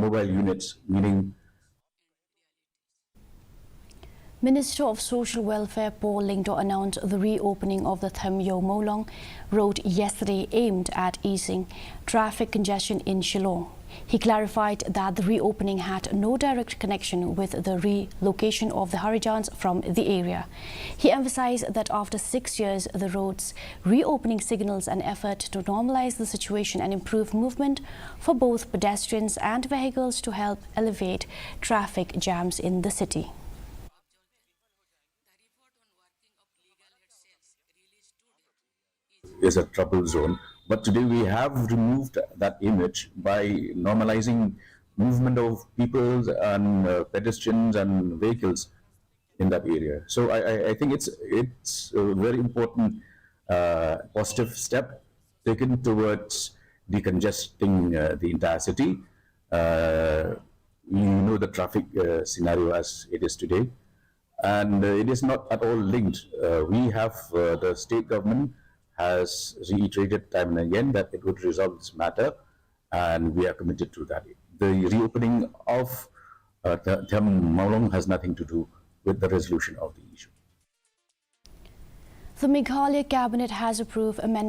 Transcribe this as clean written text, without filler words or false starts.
mobile units, meaning Minister of Social Welfare Paul Lingdo announced the reopening of the Mawlong road yesterday aimed at easing traffic congestion in Shillong. He clarified that the reopening had no direct connection with the relocation of the Harijans from the area. He emphasized that after 6 years, the road's reopening signals an effort to normalize the situation and improve movement for both pedestrians and vehicles to help alleviate traffic jams in the city. is a trouble zone. But today we have removed that image by normalizing movement of people and pedestrians and vehicles in that area. So I think it's a very important positive step taken towards decongesting the entire city. You know the traffic scenario as it is today, and it is not at all linked. We have the state government has reiterated time and again that it would resolve this matter, and we are committed to that. The reopening of the Mawlong has nothing to do with the resolution of the issue. The Meghalaya Cabinet has approved amendments